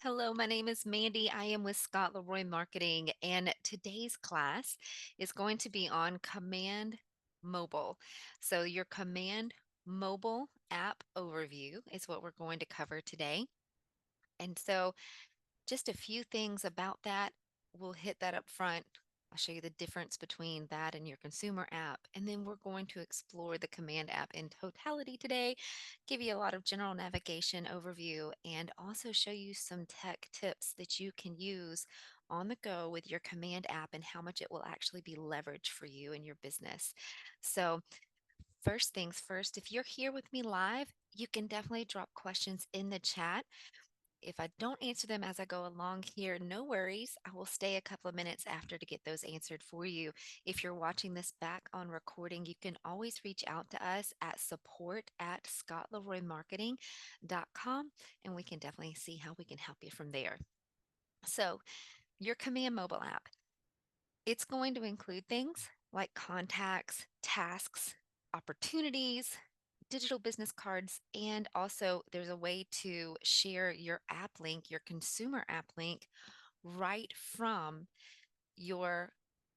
Hello, my name is Mandy. I am with Scott Leroy Marketing, and today's class is going to be on Command Mobile. So, your Command Mobile app overview is what we're going to cover today. And so, just a few things about that. We'll hit that up front. I'll show you the difference between that and your consumer app. And then we're going to explore the Command app in totality today, give you a lot of general navigation overview, and also show you some tech tips that you can use on the go with your Command app and how much it will actually be leveraged for you and your business. So, first things first, if you're here with me live, you can definitely drop questions in the chat. If I don't answer them as I go along here, no worries. I will stay a couple of minutes after to get those answered for you. If you're watching this back on recording, you can always reach out to us at support@scottleroymarketing.com, and we can definitely see how we can help you from there. So, your Command mobile app, it's going to include things like contacts, tasks, opportunities, digital business cards, and also there's a way to share your app link, your consumer app link, right from your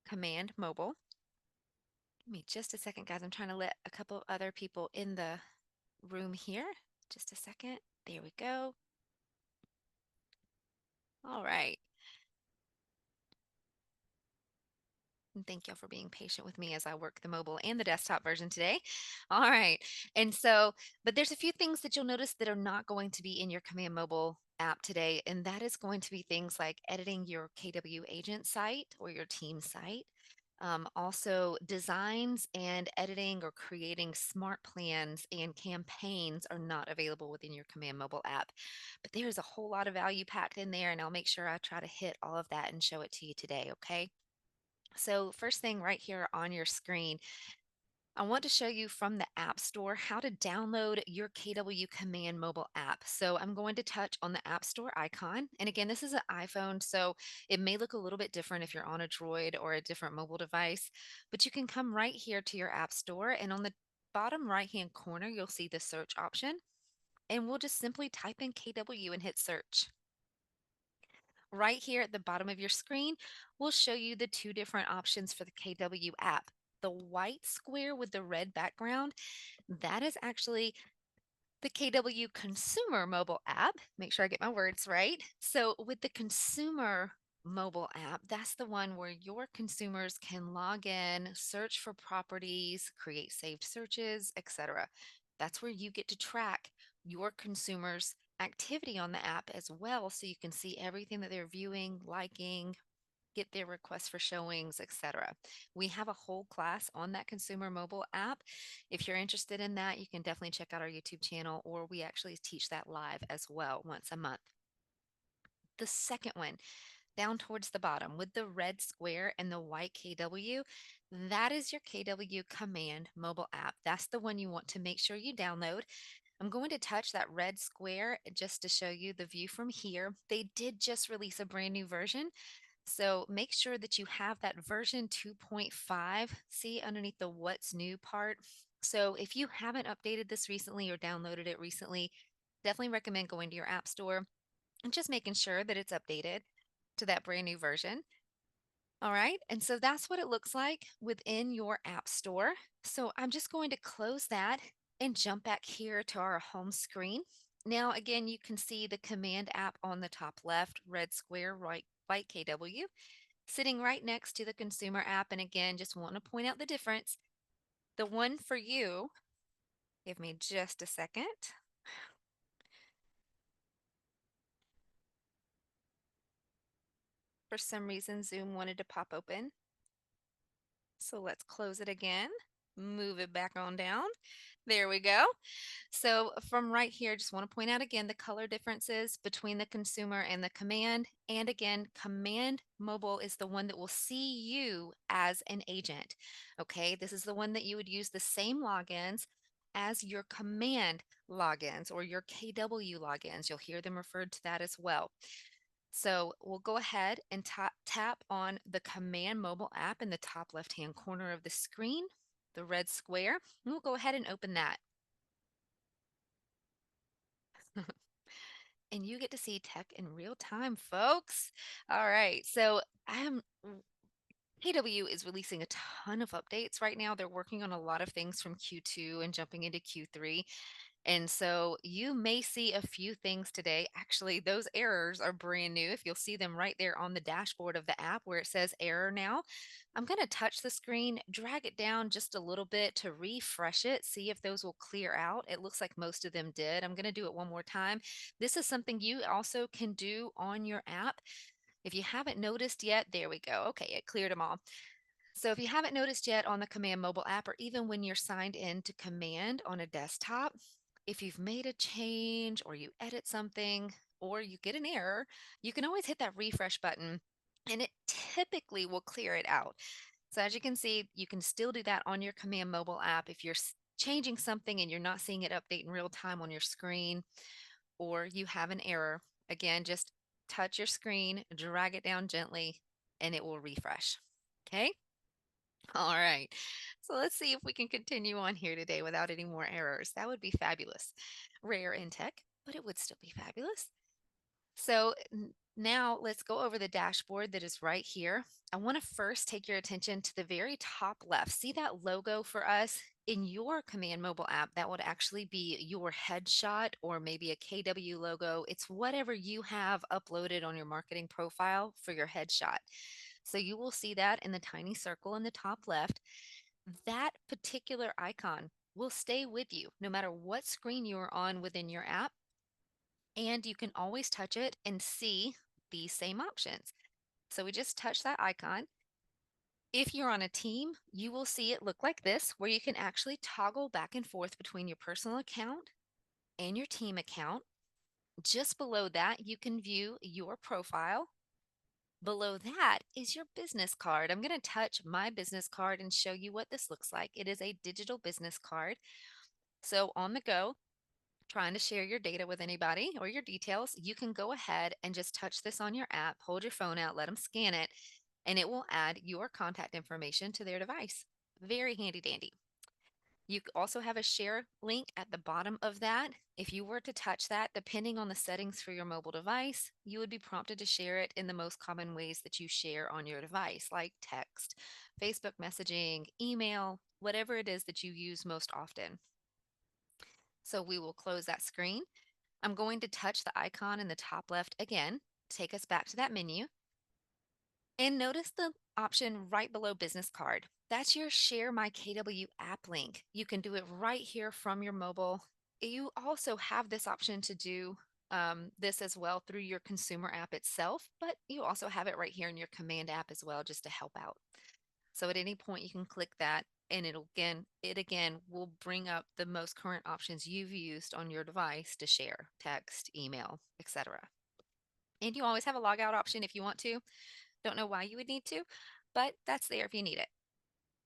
Command mobile. Give me just a second, guys. I'm trying to let a couple other people in the room here. Just a second. There we go. All right. And thank y'all for being patient with me as I work the mobile and the desktop version today. All right. And so, but there's a few things that you'll notice that are not going to be in your Command Mobile app today. And that is going to be things like editing your KW agent site or your team site. Also, designs and editing or creating smart plans and campaigns are not available within your Command Mobile app. But there's a whole lot of value packed in there, and I'll make sure I try to hit all of that and show it to you today. Okay. So first thing right here on your screen, I want to show you from the App Store how to download your KW Command mobile app. So I'm going to touch on the App Store icon. And again, this is an iPhone, so it may look a little bit different if you're on a Droid or a different mobile device, but you can come right here to your App Store, and on the bottom right-hand corner, you'll see the search option, and we'll just simply type in KW and hit search. Right here at the bottom of your screen, we'll show you the two different options for the KW app. The white square with the red background, that is actually the KW consumer mobile app. Make sure I get my words right. So with the consumer mobile app, that's the one where your consumers can log in, search for properties, create saved searches, etc. That's where you get to track your consumers' activity on the app as well, so you can see everything that they're viewing, liking, get their requests for showings, etc. We have a whole class on that consumer mobile app. If you're interested in that, you can definitely check out our YouTube channel, or we actually teach that live as well once a month. The second one, down towards the bottom with the red square and the white KW, that is your KW Command mobile app. That's the one you want to make sure you download. I'm going to touch that red square just to show you the view from here. They did just release a brand new version, so make sure that you have that version 2.5. See underneath the what's new part. So if you haven't updated this recently or downloaded it recently, definitely recommend going to your app store and just making sure that it's updated to that brand new version. All right. And so that's what it looks like within your app store. So I'm just going to close that and jump back here to our home screen. Now, again, you can see the Command app on the top left, red square, right, white KW, sitting right next to the consumer app. And again, just want to point out the difference. The one for you, give me just a second. For some reason, Zoom wanted to pop open. So let's close it again, move it back on down. There we go. So from right here, just want to point out again the color differences between the consumer and the command. And again, command mobile is the one that will see you as an agent. Okay, this is the one that you would use the same logins as your command logins or your KW logins. You'll hear them referred to that as well. So we'll go ahead and tap on the Command Mobile app in the top left-hand corner of the screen, the red square, and we'll go ahead and open that. and you get to see tech in real time, folks. All right. So I'm KW is releasing a ton of updates right now. They're working on a lot of things from Q2 and jumping into Q3. And so you may see a few things today. Actually, those errors are brand new. If you'll see them right there on the dashboard of the app where it says error now, I'm going to touch the screen, drag it down just a little bit to refresh it, see if those will clear out. It looks like most of them did. I'm going to do it one more time. This is something you also can do on your app. If you haven't noticed yet, there we go. Okay, it cleared them all. So if you haven't noticed yet on the Command mobile app, or even when you're signed in to Command on a desktop, if you've made a change or you edit something or you get an error, you can always hit that refresh button and it typically will clear it out. So as you can see, you can still do that on your Command mobile app if you're changing something and you're not seeing it update in real time on your screen, or you have an error. Again, just touch your screen, drag it down gently, and it will refresh. Okay. All right. So let's see if we can continue on here today without any more errors. That would be fabulous. Rare in tech, but it would still be fabulous. So now let's go over the dashboard that is right here. I want to first take your attention to the very top left. See that logo for us in your Command mobile app? That would actually be your headshot or maybe a KW logo. It's whatever you have uploaded on your marketing profile for your headshot. So you will see that in the tiny circle in the top left. That particular icon will stay with you no matter what screen you are on within your app, and you can always touch it and see these same options. So we just touch that icon. If you're on a team, you will see it look like this, where you can actually toggle back and forth between your personal account and your team account. Just below that, you can view your profile. Below that is your business card. I'm going to touch my business card and show you what this looks like. It is a digital business card. So on the go, trying to share your data with anybody or your details, you can go ahead and just touch this on your app, hold your phone out, let them scan it, and it will add your contact information to their device. Very handy dandy. You also have a share link at the bottom of that. If you were to touch that, depending on the settings for your mobile device, you would be prompted to share it in the most common ways that you share on your device, like text, Facebook messaging, email, whatever it is that you use most often. So we will close that screen. I'm going to touch the icon in the top left again, take us back to that menu. And notice the option right below business card. That's your Share My KW app link. You can do it right here from your mobile. You also have this option to do this as well through your consumer app itself, but you also have it right here in your command app as well, just to help out. So at any point you can click that and it again will bring up the most current options you've used on your device to share, text, email, etc. And you always have a logout option if you want to. Don't know why you would need to, but that's there if you need it.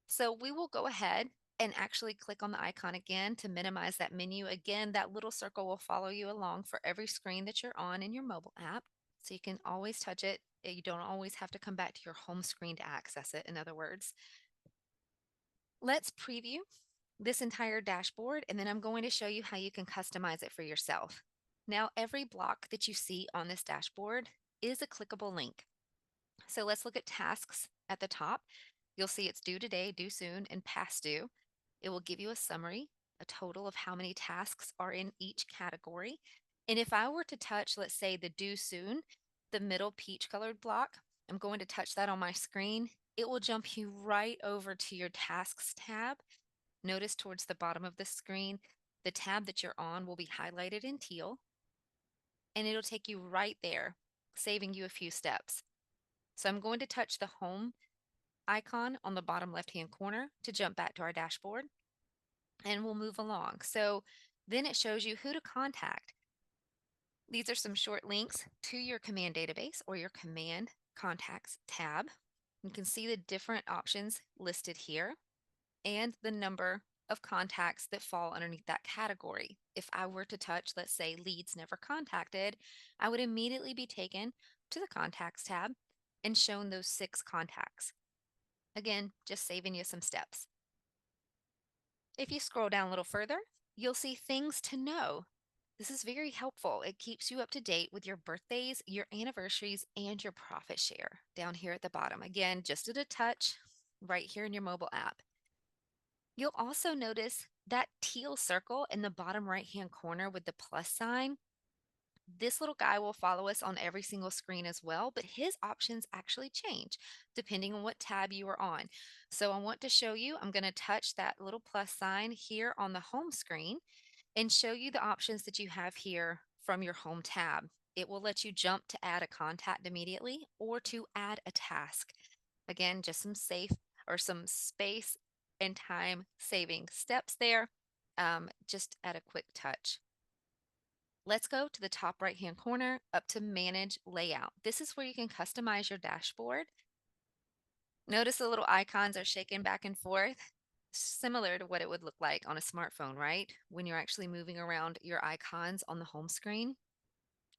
So we will go ahead and actually click on the icon again to minimize that menu. Again, that little circle will follow you along for every screen that you're on in your mobile app. So you can always touch it. You don't always have to come back to your home screen to access it, in other words. Let's preview this entire dashboard, and then I'm going to show you how you can customize it for yourself. Now, every block that you see on this dashboard is a clickable link. So let's look at tasks at the top. You'll see it's due today, due soon, and past due. It will give you a summary, a total of how many tasks are in each category. And if I were to touch, let's say, the due soon, the middle peach colored block, I'm going to touch that on my screen. It will jump you right over to your tasks tab. Notice towards the bottom of the screen, the tab that you're on will be highlighted in teal, and it'll take you right there, saving you a few steps. So I'm going to touch the home icon on the bottom left-hand corner to jump back to our dashboard, and we'll move along. So then it shows you who to contact. These are some short links to your command database or your command contacts tab. You can see the different options listed here and the number of contacts that fall underneath that category. If I were to touch, let's say, leads never contacted, I would immediately be taken to the contacts tab and shown those 6 contacts. Again, just saving you some steps. If you scroll down a little further, you'll see things to know. This is very helpful. It keeps you up to date with your birthdays, your anniversaries, and your profit share down here at the bottom. Again, just at a touch right here in your mobile app. You'll also notice that teal circle in the bottom right hand corner with the plus sign. This little guy will follow us on every single screen as well, but his options actually change depending on what tab you are on. So I want to show you, I'm going to touch that little plus sign here on the home screen and show you the options that you have here from your home tab. It will let you jump to add a contact immediately or to add a task. Again, just some safe or some space and time saving steps there, just at a quick touch. Let's go to the top right hand corner up to manage layout. This is where you can customize your dashboard. Notice the little icons are shaking back and forth, similar to what it would look like on a smartphone, right? When you're actually moving around your icons on the home screen.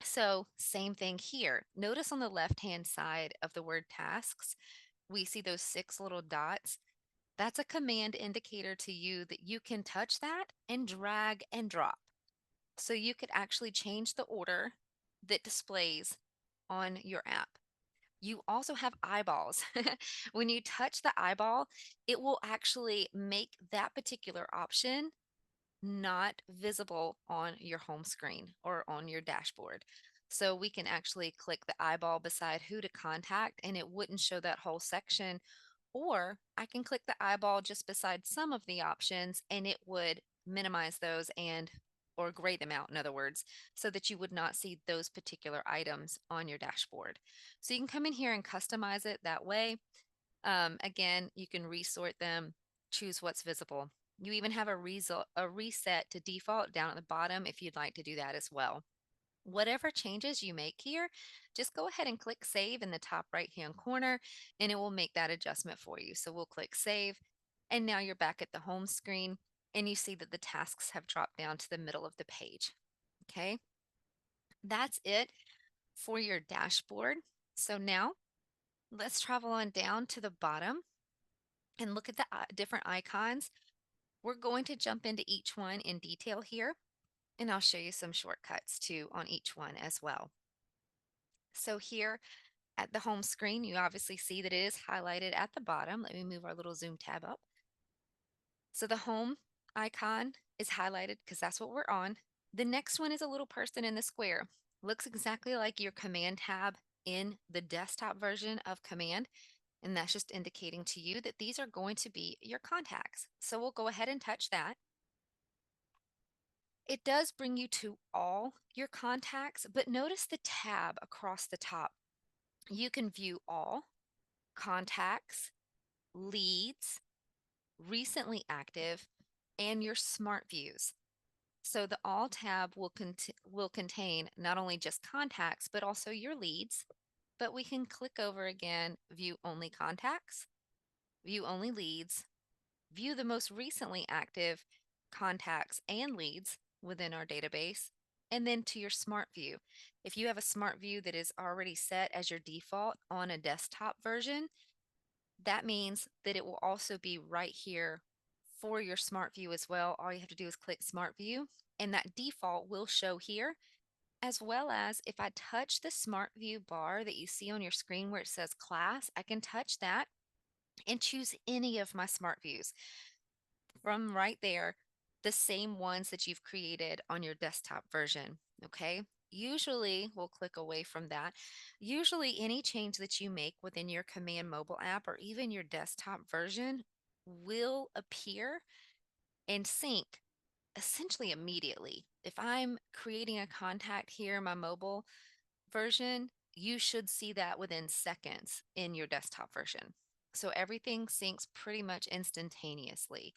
So, same thing here. Notice on the left hand side of the word tasks, we see those 6 little dots. That's a command indicator to you that you can touch that and drag and drop. So you could actually change the order that displays on your app. You also have eyeballs. When you touch the eyeball, it will actually make that particular option not visible on your home screen or on your dashboard. So we can actually click the eyeball beside who to contact and it wouldn't show that whole section. Or I can click the eyeball just beside some of the options and it would minimize those and or gray them out, in other words, so that you would not see those particular items on your dashboard. So you can come in here and customize it that way. Again, you can resort them, choose what's visible. You even have a reset to default down at the bottom if you'd like to do that as well. Whatever changes you make here, just go ahead and click save in the top right hand corner and it will make that adjustment for you. So we'll click save and now you're back at the home screen and you see that the tasks have dropped down to the middle of the page. Okay, that's it for your dashboard. So now let's travel on down to the bottom and look at the different icons. We're going to jump into each one in detail here, and I'll show you some shortcuts too on each one as well. So here at the home screen, you obviously see that it is highlighted at the bottom. Let me move our little zoom tab up. So the home icon is highlighted because that's what we're on. The next one is a little person in the square. Looks exactly like your command tab in the desktop version of command. And that's just indicating to you that these are going to be your contacts. So we'll go ahead and touch that. It does bring you to all your contacts, but notice the tab across the top. You can view all contacts, leads, recently active, and your smart views. So the all tab will contain not only just contacts, but also your leads. But we can click over again, view only contacts, view only leads, view the most recently active contacts and leads within our database, and then to your smart view. If you have a smart view that is already set as your default on a desktop version, that means that it will also be right here for your smart view as well. All you have to do is click smart view and that default will show here, as well as if I touch the smart view bar that you see on your screen where it says class, I can touch that and choose any of my smart views from right there, the same ones that you've created on your desktop version. Okay. Usually, we'll click away from that. Usually, any change that you make within your Command mobile app or even your desktop version will appear and sync essentially immediately. If I'm creating a contact here in my mobile version, you should see that within seconds in your desktop version. So everything syncs pretty much instantaneously.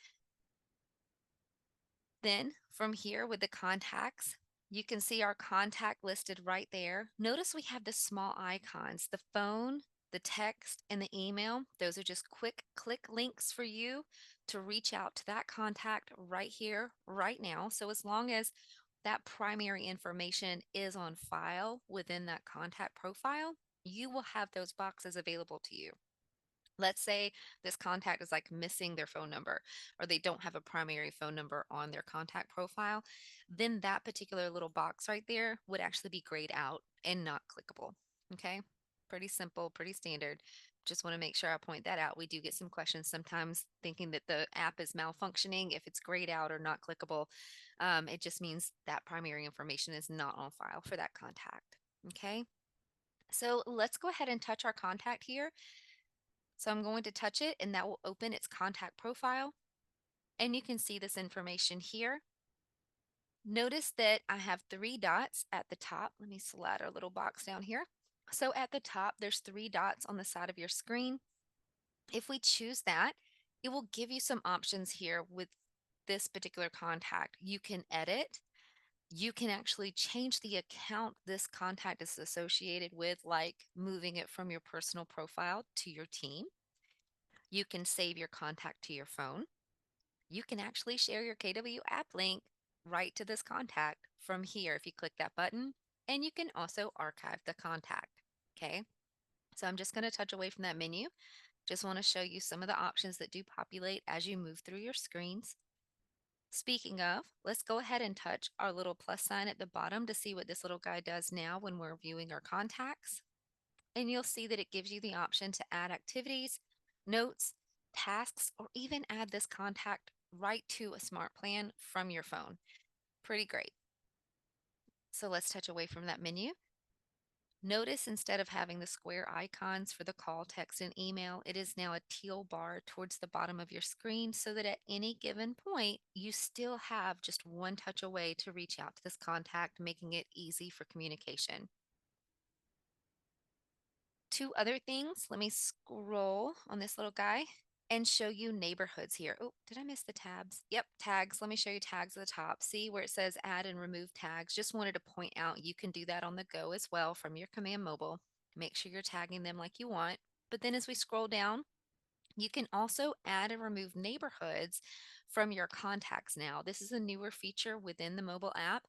Then from here with the contacts, you can see our contact listed right there. Notice we have the small icons, the phone, the text, and the email. Those are just quick click links for you to reach out to that contact right here, right now. So as long as that primary information is on file within that contact profile, you will have those boxes available to you. Let's say this contact is like missing their phone number or they don't have a primary phone number on their contact profile, then that particular little box right there would actually be grayed out and not clickable. Okay. Pretty simple, pretty standard. Just want to make sure I point that out. We do get some questions sometimes thinking that the app is malfunctioning if it's grayed out or not clickable. It just means that primary information is not on file for that contact. Okay. So let's go ahead and touch our contact here. So I'm going to touch it and that will open its contact profile. And you can see this information here. Notice that I have three dots at the top. Let me slide our little box down here. So at the top, there's three dots on the side of your screen. If we choose that, it will give you some options here with this particular contact. You can edit. You can actually change the account this contact is associated with, like moving it from your personal profile to your team. You can save your contact to your phone. You can actually share your KW app link right to this contact from here if you click that button. And you can also archive the contact. Okay. So I'm just going to touch away from that menu. Just want to show you some of the options that do populate as you move through your screens. Speaking of, let's go ahead and touch our little plus sign at the bottom to see what this little guy does now when we're viewing our contacts. And you'll see that it gives you the option to add activities, notes, tasks, or even add this contact right to a smart plan from your phone. Pretty great. So let's touch away from that menu. Notice instead of having the square icons for the call, text, and email, it is now a teal bar towards the bottom of your screen so that at any given point, you still have just one touch away to reach out to this contact, making it easy for communication. Two other things. Let me scroll on this little guy and show you neighborhoods here. Oh, did I miss the tabs? Yep, tags. Let me show you tags at the top. See where it says add and remove tags. Just wanted to point out you can do that on the go as well from your Command Mobile. Make sure you're tagging them like you want. But then as we scroll down, you can also add and remove neighborhoods from your contacts now. This is a newer feature within the mobile app.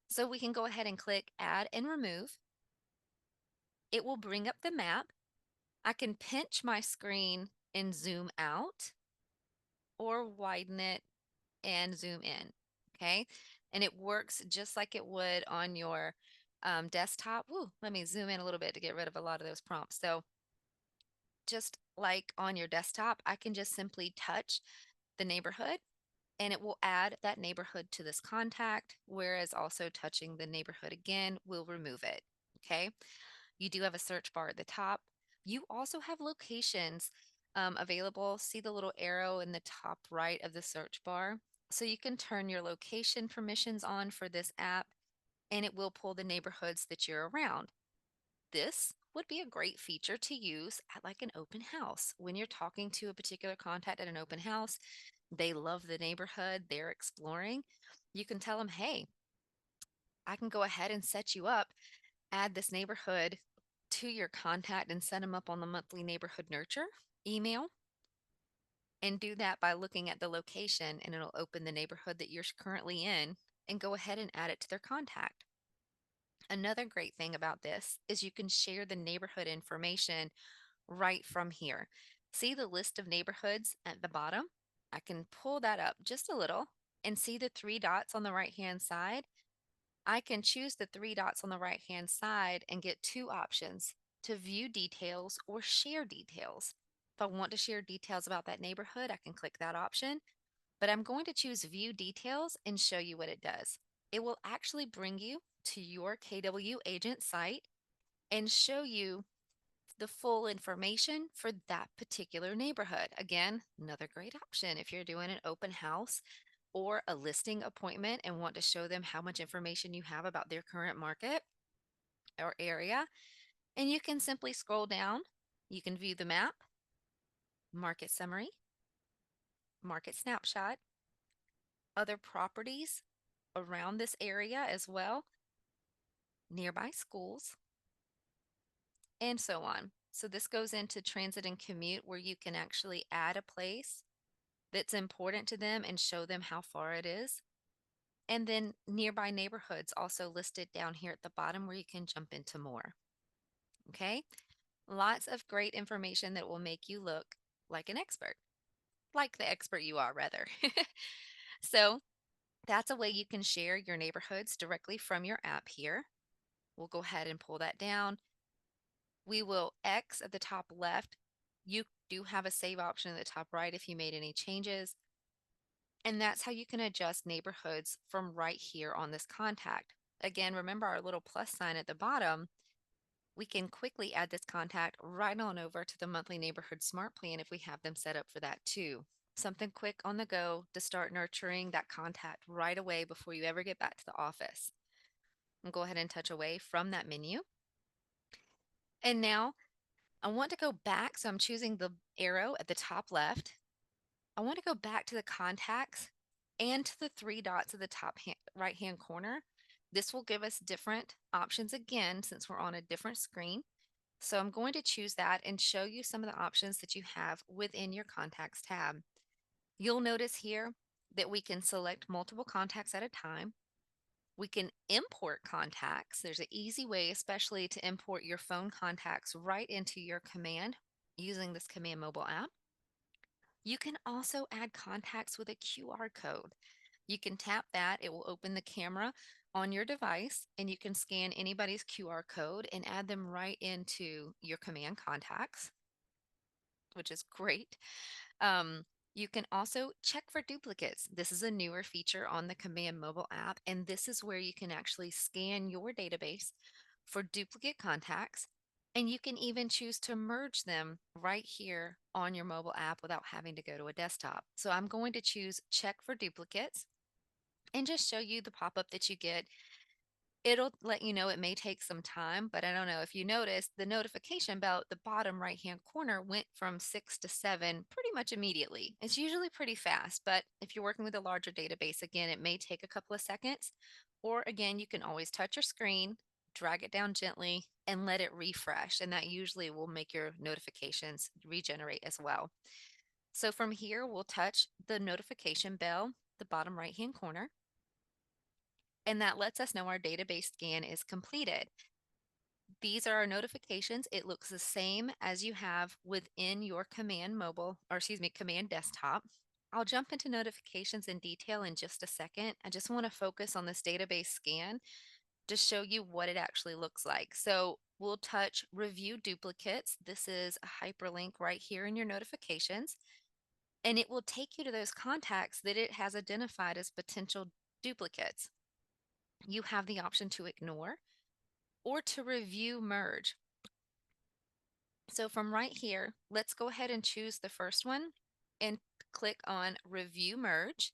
So we can go ahead and click add and remove. It will bring up the map. I can pinch my screen and zoom out or widen it and zoom in. Okay. And it works just like it would on your desktop. Ooh, let me zoom in a little bit to get rid of a lot of those prompts. So, just like on your desktop, I can just simply touch the neighborhood and it will add that neighborhood to this contact, whereas also touching the neighborhood again will remove it. Okay. You do have a search bar at the top. You also have locations available. See the little arrow in the top right of the search bar? So you can turn your location permissions on for this app and it will pull the neighborhoods that you're around. This would be a great feature to use at like an open house. When you're talking to a particular contact at an open house, they love the neighborhood, they're exploring. You can tell them, hey, I can go ahead and set you up, add this neighborhood to your contact and set them up on the monthly neighborhood nurture email. And do that by looking at the location and it'll open the neighborhood that you're currently in and go ahead and add it to their contact. Another great thing about this is you can share the neighborhood information right from here. See the list of neighborhoods at the bottom? I can pull that up just a little and see the three dots on the right hand side. I can choose the three dots on the right hand side and get two options to view details or share details. If I want to share details about that neighborhood, I can click that option, but I'm going to choose view details and show you what it does. It will actually bring you to your KW agent site and show you the full information for that particular neighborhood. Again, another great option if you're doing an open house or a listing appointment and want to show them how much information you have about their current market or area. And you can simply scroll down. You can view the map, market summary, market snapshot, other properties around this area as well, nearby schools, and so on. So this goes into transit and commute where you can actually add a place that's important to them and show them how far it is. And then nearby neighborhoods also listed down here at the bottom where you can jump into more. Okay. Lots of great information that will make you look like an expert, like the expert you are, rather. So that's a way you can share your neighborhoods directly from your app here. We'll go ahead and pull that down. We will X at the top left. You do have a save option at the top right if you made any changes. And that's how you can adjust neighborhoods from right here on this contact. Again, remember our little plus sign at the bottom. We can quickly add this contact right on over to the monthly neighborhood smart plan if we have them set up for that too. Something quick on the go to start nurturing that contact right away before you ever get back to the office. And go ahead and touch away from that menu. And now I want to go back. So I'm choosing the arrow at the top left. I want to go back to the contacts and to the three dots at the top right hand corner. This will give us different options again since we're on a different screen. So I'm going to choose that and show you some of the options that you have within your contacts tab. You'll notice here that we can select multiple contacts at a time. We can import contacts. There's an easy way, especially to import your phone contacts right into your command using this Command Mobile app. You can also add contacts with a QR code. You can tap that, it will open the camera on your device, and you can scan anybody's QR code and add them right into your command contacts, which is great. Um, you can also check for duplicates. This is a newer feature on the Command Mobile app, and this is where you can actually scan your database for duplicate contacts, and you can even choose to merge them right here on your mobile app without having to go to a desktop. So I'm going to choose check for duplicates and just show you the pop-up that you get. It'll let you know it may take some time, but I don't know if you noticed the notification bell at the bottom right-hand corner went from 6 to 7 pretty much immediately. It's usually pretty fast, but if you're working with a larger database, again, it may take a couple of seconds. Or again, you can always touch your screen, drag it down gently, and let it refresh. And that usually will make your notifications regenerate as well. So from here, we'll touch the notification bell, the bottom right-hand corner, and that lets us know our database scan is completed. These are our notifications. It looks the same as you have within your Command Mobile, or excuse me, Command Desktop. I'll jump into notifications in detail in just a second. I just want to focus on this database scan to show you what it actually looks like. So we'll touch Review Duplicates. This is a hyperlink right here in your notifications, and it will take you to those contacts that it has identified as potential duplicates. You have the option to ignore or to review merge. So from right here, let's go ahead and choose the first one and click on review merge.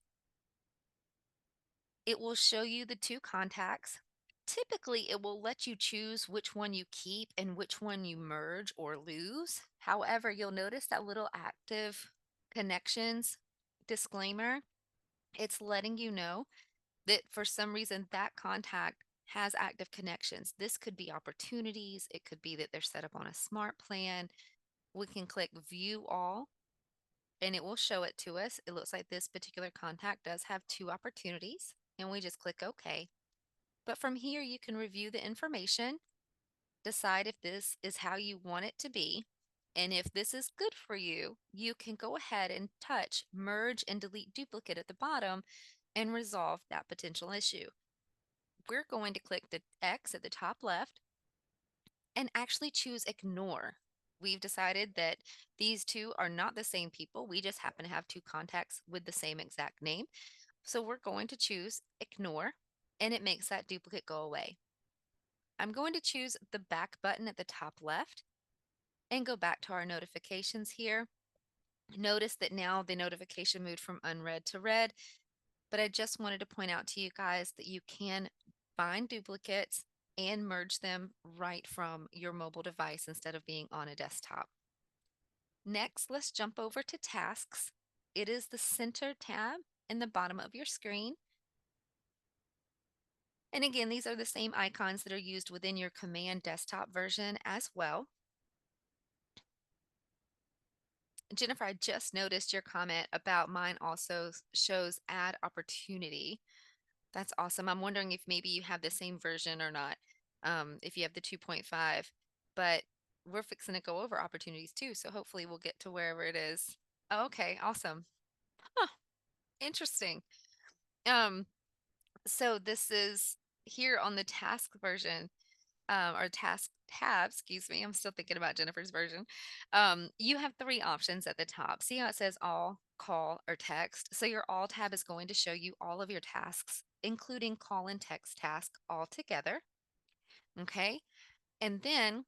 It will show you the two contacts. Typically, it will let you choose which one you keep and which one you merge or lose. However, you'll notice that little active connections disclaimer. It's letting you know that for some reason that contact has active connections. This could be opportunities. It could be that they're set up on a smart plan. We can click view all and it will show it to us. It looks like this particular contact does have two opportunities and we just click OK. But from here, you can review the information, decide if this is how you want it to be. And if this is good for you, you can go ahead and touch merge and delete duplicate at the bottom and resolve that potential issue. We're going to click the X at the top left and actually choose ignore. We've decided that these two are not the same people. We just happen to have two contacts with the same exact name. So we're going to choose ignore and it makes that duplicate go away. I'm going to choose the back button at the top left and go back to our notifications here. Notice that now the notification moved from unread to read, but I just wanted to point out to you guys that you can find duplicates and merge them right from your mobile device instead of being on a desktop. Next, let's jump over to tasks. It is the center tab in the bottom of your screen. And again, these are the same icons that are used within your Command desktop version as well. Jennifer, I just noticed your comment about mine also shows add opportunity. That's awesome. I'm wondering if maybe you have the same version or not, if you have the 2.5. But we're fixing to go over opportunities too. So hopefully we'll get to wherever it is. Oh, okay, awesome. Huh, interesting. Um, so this is here on the task version, or task tab, excuse me. I'm still thinking about Jennifer's version. You have three options at the top. See how it says all, call, or text? So your all tab is going to show you all of your tasks, including call and text task all together. Okay. And then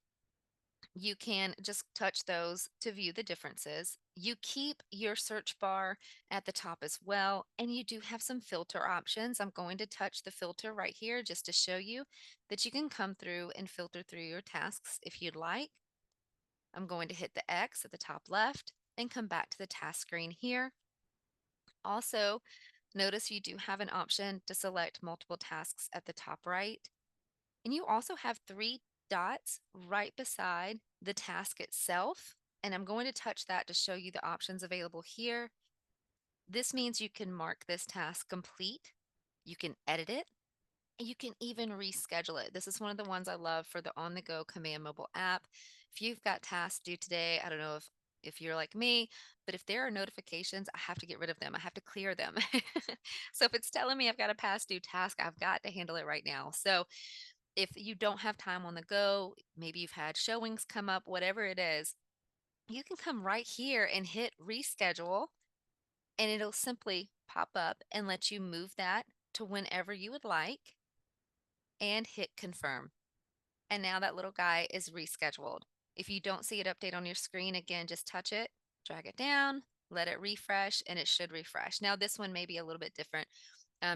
you can just touch those to view the differences. You keep your search bar at the top as well, and you do have some filter options. I'm going to touch the filter right here just to show you that you can come through and filter through your tasks if you'd like. I'm going to hit the X at the top left and come back to the task screen here. Also, notice you do have an option to select multiple tasks at the top right. And you also have three dots right beside the task itself. And I'm going to touch that to show you the options available here. This means you can mark this task complete, you can edit it, and you can even reschedule it. This is one of the ones I love for the on the go Command Mobile app. If you've got tasks due today, I don't know if you're like me, but if there are notifications, I have to get rid of them. I have to clear them. So if it's telling me I've got a past due task, I've got to handle it right now. So if you don't have time on the go, maybe you've had showings come up, whatever it is, you can come right here and hit reschedule, and it'll simply pop up and let you move that to whenever you would like and hit confirm. And now that little guy is rescheduled. If you don't see it update on your screen, again, just touch it, drag it down, let it refresh, and it should refresh. Now, this one may be a little bit different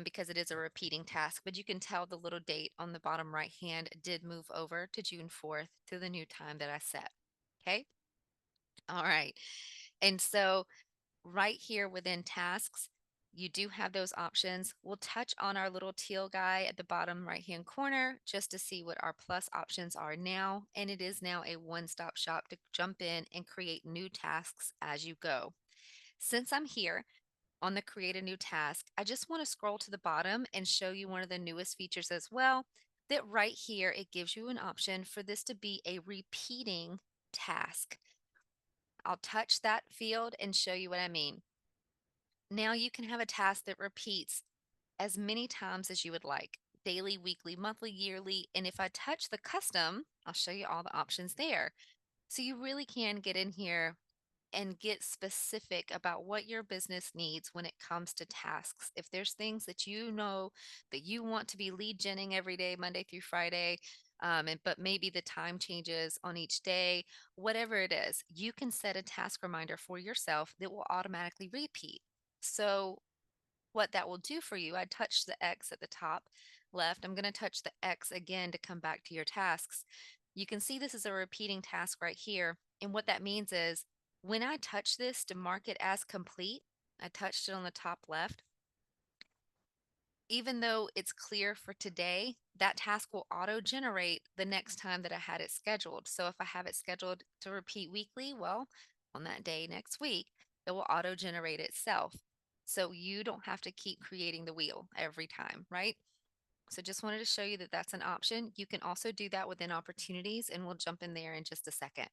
because it is a repeating task, but you can tell the little date on the bottom right hand did move over to June 4th to the new time that I set. Okay. All right. And so right here within tasks, you do have those options. We'll touch on our little teal guy at the bottom right hand corner just to see what our plus options are now. And it is now a one-stop shop to jump in and create new tasks as you go. Since I'm here, on the create a new task, I just want to scroll to the bottom and show you one of the newest features as well. That right here, it gives you an option for this to be a repeating task. I'll touch that field and show you what I mean. Now you can have a task that repeats as many times as you would like, daily, weekly, monthly, yearly. And if I touch the custom, I'll show you all the options there. So you really can get in here and get specific about what your business needs when it comes to tasks. If there's things that you know that you want to be lead genning every day, Monday through Friday, but maybe the time changes on each day, whatever it is, you can set a task reminder for yourself that will automatically repeat. So what that will do for you, I touched the X at the top left. I'm going to touch the X again to come back to your tasks. You can see this is a repeating task right here. And what that means is when I touch this to mark it as complete, I touched it on the top left. Even though it's clear for today, that task will auto generate the next time that I had it scheduled. So if I have it scheduled to repeat weekly, well, on that day next week, it will auto generate itself. So you don't have to keep creating the wheel every time, right? So just wanted to show you that that's an option. You can also do that within opportunities, and we'll jump in there in just a second.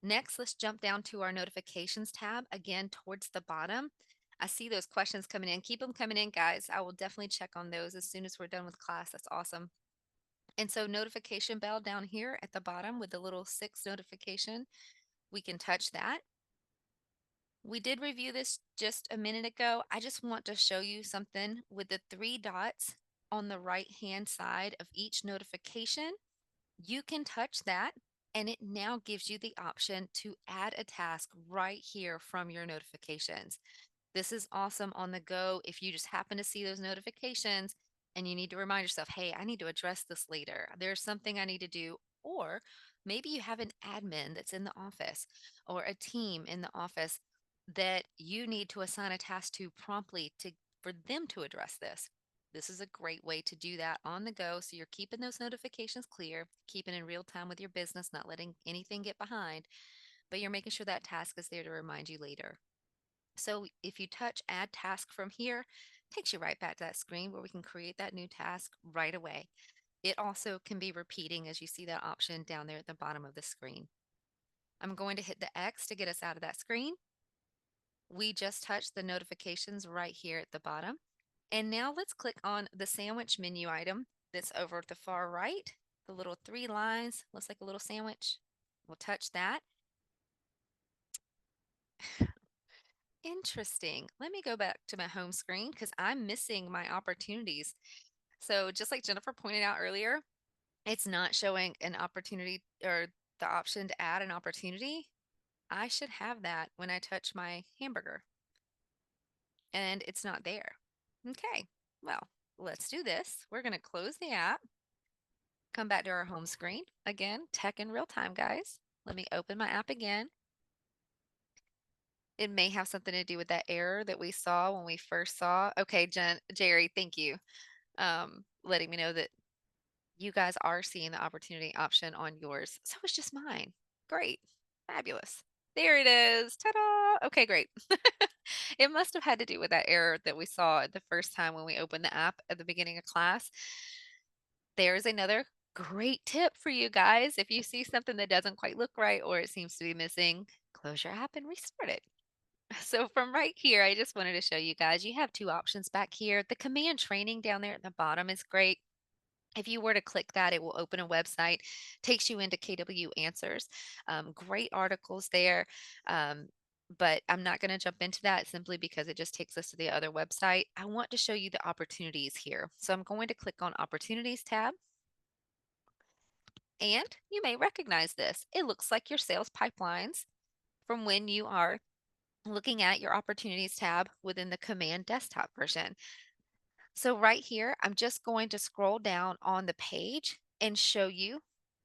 Next, let's jump down to our notifications tab, again, towards the bottom. I see those questions coming in. Keep them coming in, guys. I will definitely check on those as soon as we're done with class. That's awesome. And so notification bell down here at the bottom with the little 6 notification, we can touch that. We did review this just a minute ago. I just want to show you something with the 3 dots on the right-hand side of each notification. You can touch that and it now gives you the option to add a task right here from your notifications. This is awesome on the go if you just happen to see those notifications and you need to remind yourself, hey, I need to address this later. There's something I need to do. Or maybe you have an admin that's in the office or a team in the office that you need to assign a task to promptly to for them to address this. This is a great way to do that on the go. So you're keeping those notifications clear, keeping in real time with your business, not letting anything get behind, but you're making sure that task is there to remind you later. So if you touch add task from here, it takes you right back to that screen where we can create that new task right away. It also can be repeating as you see that option down there at the bottom of the screen. I'm going to hit the X to get us out of that screen. We just touched the notifications right here at the bottom. And now let's click on the sandwich menu item that's over at the far right. The little three lines, looks like a little sandwich. We'll touch that. Interesting. Let me go back to my home screen because I'm missing my opportunities. So just like Jennifer pointed out earlier, it's not showing an opportunity or the option to add an opportunity. I should have that when I touch my hamburger, and it's not there. Okay, well, let's do this. We're going to close the app, come back to our home screen. Again, tech in real time, guys. Let me open my app again. It may have something to do with that error that we saw when we first saw. Okay, Jerry, thank you. Letting me know that you guys are seeing the opportunity option on yours. So it's just mine. Great. Fabulous. There it is. Ta-da. Okay, great. It must have had to do with that error that we saw the first time when we opened the app at the beginning of class. There's another great tip for you guys. If you see something that doesn't quite look right or it seems to be missing, close your app and restart it. So from right here, I just wanted to show you guys, you have two options back here. The command training down there at the bottom is great. If you were to click that, it will open a website, takes you into KW Answers. Great articles there. But I'm not going to jump into that simply because it just takes us to the other website. I want to show you the opportunities here. So I'm going to click on Opportunities tab. And you may recognize this. It looks like your sales pipelines from when you are looking at your Opportunities tab within the Command Desktop version. So right here, I'm just going to scroll down on the page and show you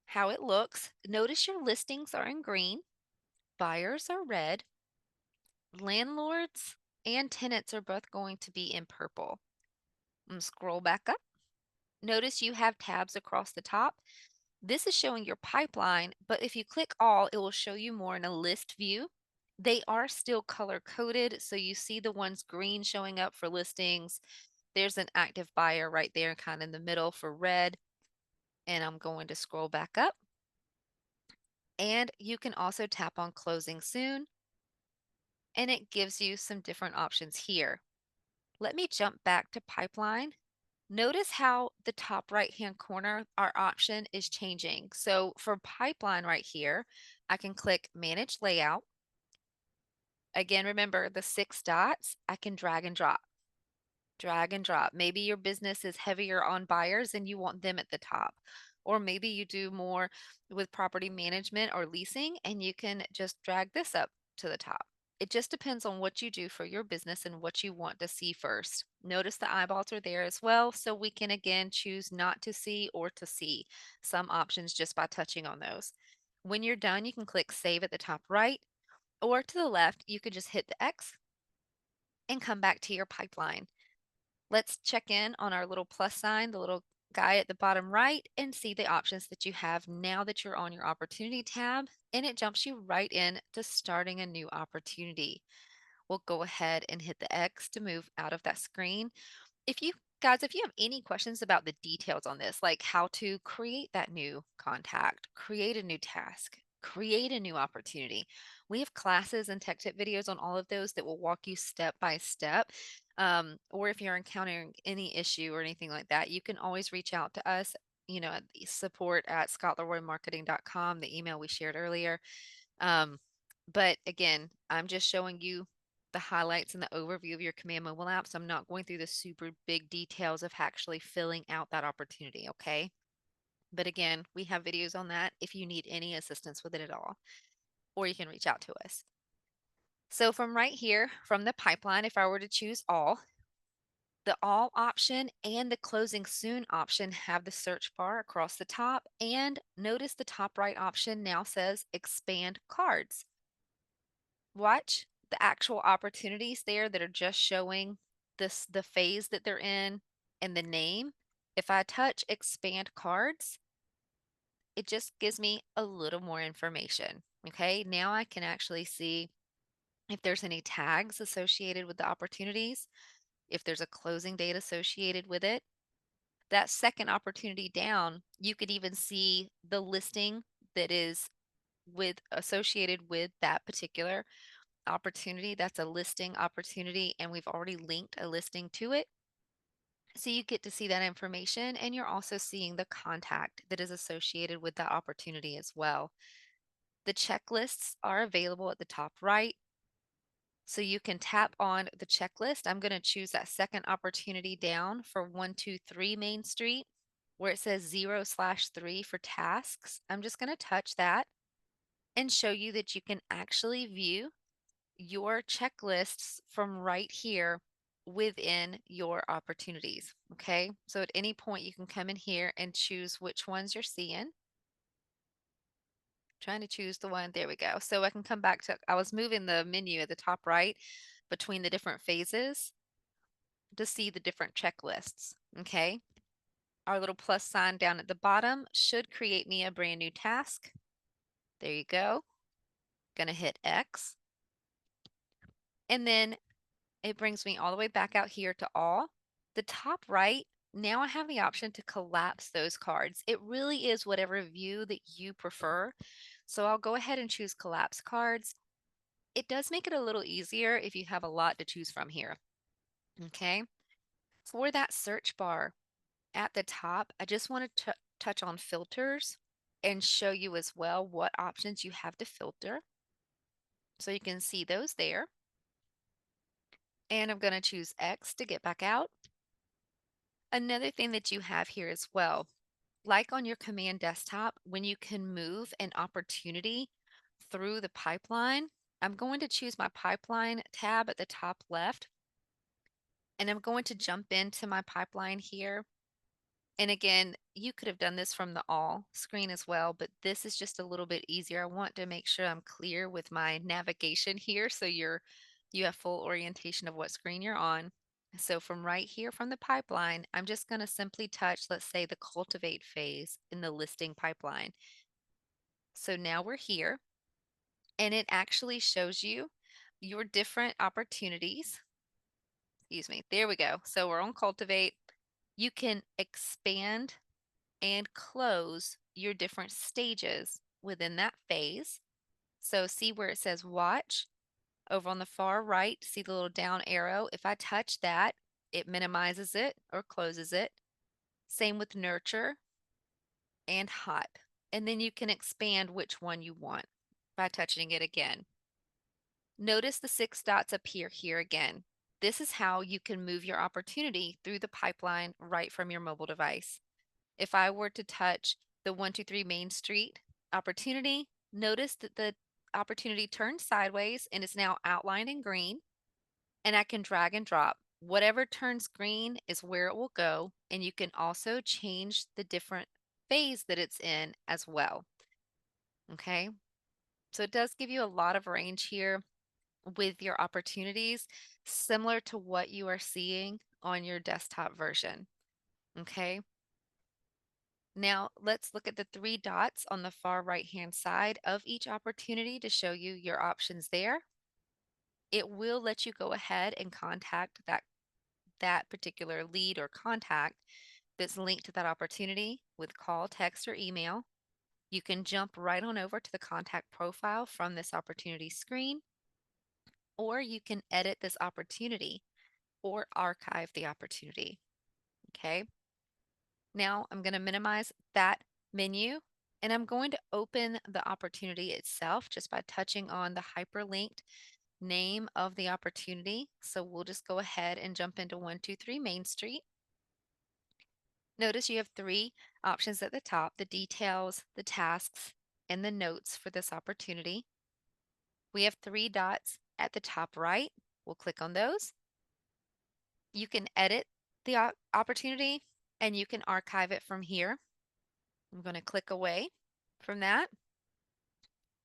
how it looks. Notice your listings are in green, buyers are red, landlords and tenants are both going to be in purple. Scroll back up. Notice you have tabs across the top. This is showing your pipeline, but if you click all, it will show you more in a list view. They are still color coded, so you see the ones green showing up for listings. There's an active buyer right there, kind of in the middle for red. And I'm going to scroll back up. And you can also tap on closing soon. And it gives you some different options here. Let me jump back to pipeline. Notice how the top right-hand corner, our option is changing. So for pipeline right here, I can click manage layout. Again, remember the 6 dots, I can drag and drop. Drag and drop. Maybe your business is heavier on buyers and you want them at the top. Or maybe you do more with property management or leasing and you can just drag this up to the top. It just depends on what you do for your business and what you want to see first. Notice the eyeballs are there as well, so we can again choose not to see or to see some options just by touching on those. When you're done, you can click save at the top right, or to the left, you could just hit the X and come back to your pipeline. Let's check in on our little plus sign, the little guy at the bottom right, and see the options that you have now that you're on your opportunity tab, and it jumps you right in to starting a new opportunity. We'll go ahead and hit the X to move out of that screen. If you have any questions about the details on this, like how to create that new contact, create a new task, create a new opportunity, we have classes and tech tip videos on all of those that will walk you step by step. Or if you're encountering any issue or anything like that, you can always reach out to us, at the support at scottleroymarketing.com, the email we shared earlier. Um, but again, I'm just showing you the highlights and the overview of your Command Mobile app. So I'm not going through the super big details of actually filling out that opportunity. Okay. But again, we have videos on that if you need any assistance with it at all, or you can reach out to us. So from right here, from the pipeline, if I were to choose all, the all option and the closing soon option have the search bar across the top. And notice the top right option now says expand cards. Watch the actual opportunities there that are just showing the phase that they're in and the name. If I touch expand cards, it just gives me a little more information. Okay, now I can actually see if there's any tags associated with the opportunities, if there's a closing date associated with it. That second opportunity down, you could even see the listing that is associated with that particular opportunity. That's a listing opportunity, and we've already linked a listing to it. So you get to see that information, and you're also seeing the contact that is associated with that opportunity as well. The checklists are available at the top right. So you can tap on the checklist. I'm going to choose that second opportunity down for 123 Main Street where it says 0/3 for tasks. I'm just going to touch that and show you that you can actually view your checklists from right here within your opportunities. Okay, so at any point you can come in here and choose which ones you're seeing. Trying to choose the one, there we go. So I can come back to, I was moving the menu at the top right between the different phases to see the different checklists. Okay, our little plus sign down at the bottom should create me a brand new task. There you go. Gonna hit X. And then it brings me all the way back out here to all. The top right, now I have the option to collapse those cards. It really is whatever view that you prefer. So I'll go ahead and choose collapse cards. It does make it a little easier if you have a lot to choose from here. Okay. For that search bar at the top, I just want to touch on filters and show you as well what options you have to filter. So you can see those there. And I'm going to choose X to get back out. Another thing that you have here as well, like on your command desktop, when you can move an opportunity through the pipeline, I'm going to choose my pipeline tab at the top left, and I'm going to jump into my pipeline here. And again, you could have done this from the all screen as well, but this is just a little bit easier. I want to make sure I'm clear with my navigation here so you have full orientation of what screen you're on. So from right here from the pipeline, I'm just going to simply touch, let's say, the cultivate phase in the listing pipeline. So now we're here, and it actually shows you your different opportunities. Excuse me. There we go. So we're on cultivate. You can expand and close your different stages within that phase. So see where it says watch over on the far right, see the little down arrow. If I touch that, it minimizes it or closes it. Same with nurture and hot. And then you can expand which one you want by touching it again. Notice the 6 dots appear here again. This is how you can move your opportunity through the pipeline right from your mobile device. If I were to touch the 123 Main Street opportunity, notice that the opportunity turns sideways and is now outlined in green, and I can drag and drop. Whatever turns green is where it will go, and you can also change the different phase that it's in as well. Okay, so it does give you a lot of range here with your opportunities, similar to what you are seeing on your desktop version. Okay. Now let's look at the 3 dots on the far right-hand side of each opportunity to show you your options there. It will let you go ahead and contact that particular lead or contact that's linked to that opportunity with call, text, or email. You can jump right on over to the contact profile from this opportunity screen, or you can edit this opportunity or archive the opportunity. Okay. Now I'm going to minimize that menu, and I'm going to open the opportunity itself just by touching on the hyperlinked name of the opportunity. So we'll just go ahead and jump into 123 Main Street. Notice you have 3 options at the top: the details, the tasks, and the notes for this opportunity. We have 3 dots at the top right. We'll click on those. You can edit the opportunity, and you can archive it from here. I'm going to click away from that.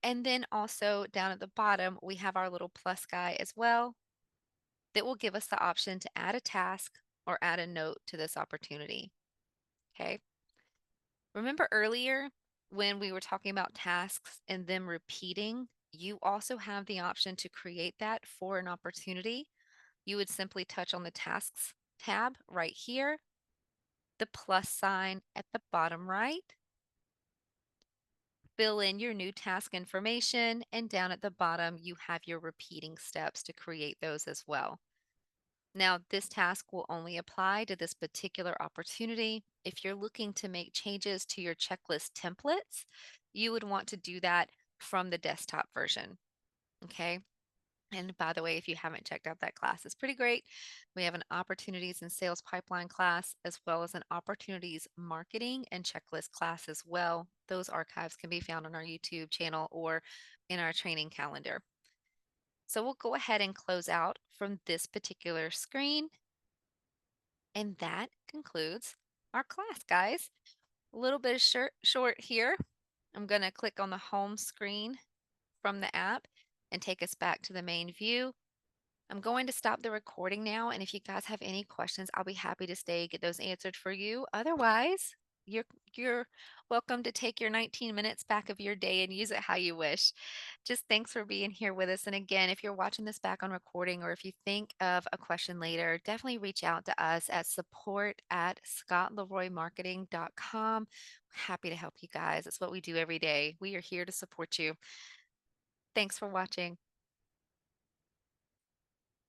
And then also down at the bottom, we have our little plus guy as well that will give us the option to add a task or add a note to this opportunity. Okay. Remember earlier when we were talking about tasks and them repeating, you also have the option to create that for an opportunity. You would simply touch on the tasks tab right here. the plus sign at the bottom right. Fill in your new task information, and down at the bottom, you have your repeating steps to create those as well. Now, this task will only apply to this particular opportunity. If you're looking to make changes to your checklist templates, you would want to do that from the desktop version. Okay. And by the way, if you haven't checked out that class, it's pretty great. We have an opportunities and sales pipeline class, as well as an opportunities marketing and checklist class as well. Those archives can be found on our YouTube channel or in our training calendar. So we'll go ahead and close out from this particular screen. And that concludes our class, guys. A little bit of short here. I'm going to click on the home screen from the app and take us back to the main view. I'm going to stop the recording now, and if you guys have any questions, I'll be happy to stay, get those answered for you. Otherwise, you're welcome to take your 19 minutes back of your day and use it how you wish. Just thanks for being here with us. And again, if you're watching this back on recording or if you think of a question later, definitely reach out to us at support@scottleroymarketing.com. Happy to help you guys. It's what we do every day. We are here to support you. Thanks for watching.